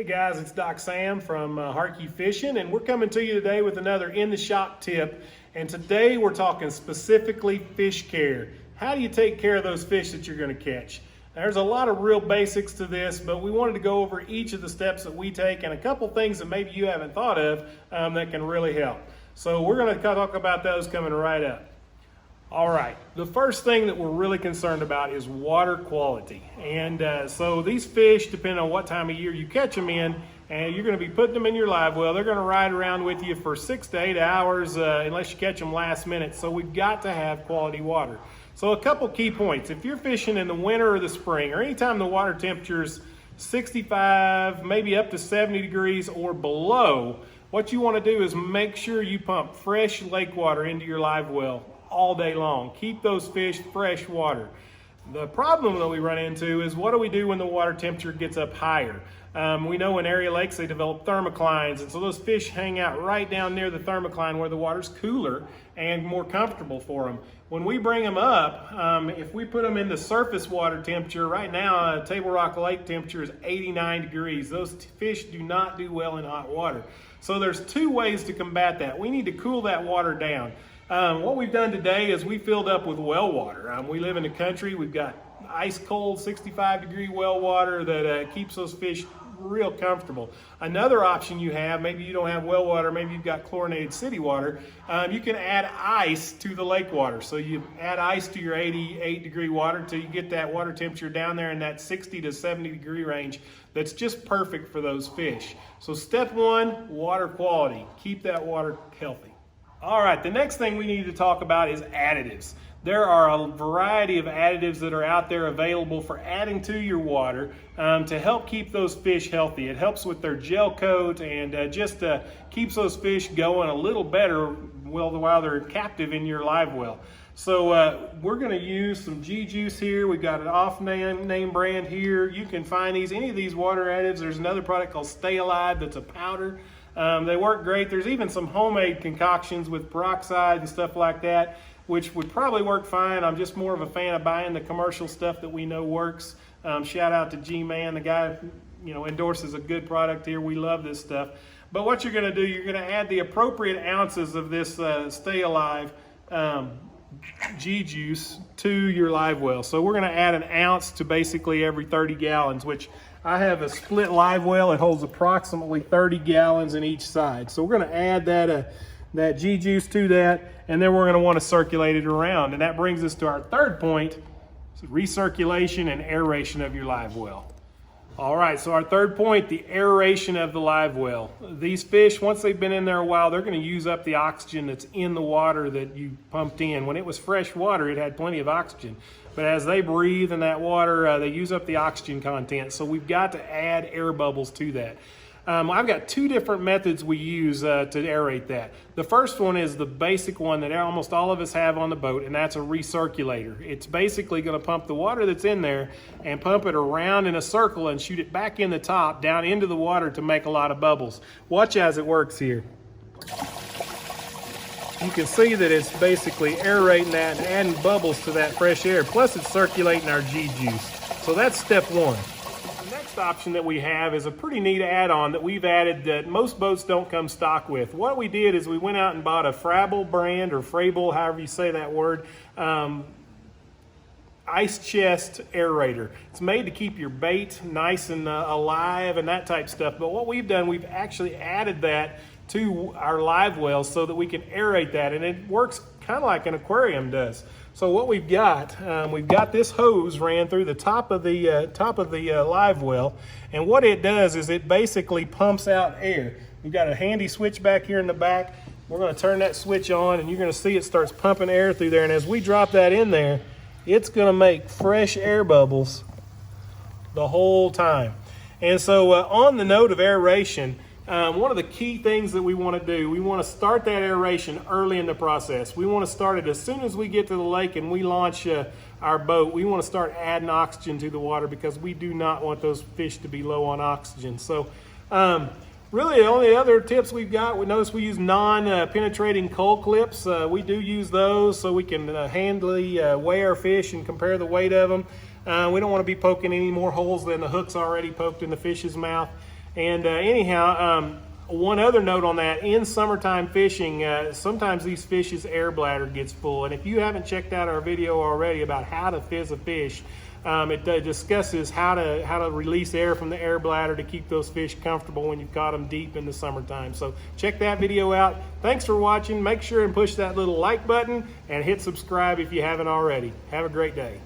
Hey guys, it's Doc Sam from Harkey Fishing, and we're coming to you today with another in the shop tip. And today we're talking specifically fish care. How do you take care of those fish that you're going to catch? There's a lot of real basics to this, but we wanted to go over each of the steps that we take and a couple things that maybe you haven't thought of that can really help. So we're going to talk about those coming right up. All right, the first thing that we're really concerned about is water quality. And so these fish, depending on what time of year you catch them in, and you're going to be putting them in your live well, they're going to ride around with you for 6 to 8 hours unless you catch them last minute. So we've got to have quality water. So a couple key points. If you're fishing in the winter or the spring, or anytime the water temperature's 65, maybe up to 70 degrees or below, what you want to do is make sure you pump fresh lake water into your live well all day long. Keep those fish fresh water. The problem that we run into is, what do we do when the water temperature gets up higher? We know in area lakes they develop thermoclines, and so those fish hang out right down near the thermocline where the water's cooler and more comfortable for them. When we bring them up, if we put them into surface water temperature, right now Table Rock Lake temperature is 89 degrees. Those fish do not do well in hot water. So there's two ways to combat that. We need to cool that water down. What we've done today is we filled up with well water. We live in the country. We've got ice cold 65-degree well water that keeps those fish real comfortable. Another option you have, maybe you don't have well water, maybe you've got chlorinated city water, you can add ice to the lake water. So you add ice to your 88-degree water until you get that water temperature down there in that 60 to 70-degree range. That's just perfect for those fish. So step one, water quality. Keep that water healthy. All right, the next thing we need to talk about is additives. There are a variety of additives that are out there available for adding to your water to help keep those fish healthy. It helps with their gel coat and just keeps those fish going a little better while they're captive in your live well. So we're going to use some G-Juice here. We've got an off-name brand here. You can find any of these water additives. There's another product called Stay Alive that's a powder. They work great. There's even some homemade concoctions with peroxide and stuff like that, which would probably work fine. I'm just more of a fan of buying the commercial stuff that we know works. Shout out to G-Man, the guy endorses a good product here. We love this stuff. But what you're going to do, you're going to add the appropriate ounces of this Stay Alive G-Juice to your live well. So we're going to add an ounce to basically every 30 gallons, which I have a split live well. It holds approximately 30 gallons in each side. So we're going to add that G-Juice to that, and then we're going to want to circulate it around. And that brings us to our third point, recirculation and aeration of your live well. All right, so our third point, the aeration of the live well. These fish, once they've been in there a while, they're going to use up the oxygen that's in the water that you pumped in. When it was fresh water, it had plenty of oxygen. But as they breathe in that water, they use up the oxygen content. So we've got to add air bubbles to that. I've got two different methods we use to aerate that. The first one is the basic one that almost all of us have on the boat, and that's a recirculator. It's basically going to pump the water that's in there and pump it around in a circle and shoot it back in the top down into the water to make a lot of bubbles. Watch as it works here. You can see that it's basically aerating that and adding bubbles to that fresh air. Plus it's circulating our G-Juice. So that's step one. The next option that we have is a pretty neat add-on that we've added that most boats don't come stock with. What we did is we went out and bought a Frabel brand, or Frabel, however you say that word, ice chest aerator. It's made to keep your bait nice and alive and that type stuff. But what we've done, we've actually added that to our live wells so that we can aerate that, and it works kind of like an aquarium does. So what we've got this hose ran through the top of the live well, and what it does is it basically pumps out air. We've got a handy switch back here in the back. We're going to turn that switch on, and you're going to see it starts pumping air through there, and as we drop that in there, it's going to make fresh air bubbles the whole time. And so on the note of aeration, one of the key things that we want to do, we want to start that aeration early in the process. We want to start it as soon as we get to the lake and we launch our boat. We want to start adding oxygen to the water because we do not want those fish to be low on oxygen. So really the only other tips we've got, we notice we use non-penetrating cold clips. We do use those so we can handily weigh our fish and compare the weight of them. We don't want to be poking any more holes than the hook's already poked in the fish's mouth. And anyhow, one other note on that, in summertime fishing, sometimes these fish's air bladder gets full. And if you haven't checked out our video already about how to fizz a fish, it discusses how to release air from the air bladder to keep those fish comfortable when you've caught them deep in the summertime. So check that video out. Thanks for watching. Make sure and push that little like button and hit subscribe if you haven't already. Have a great day.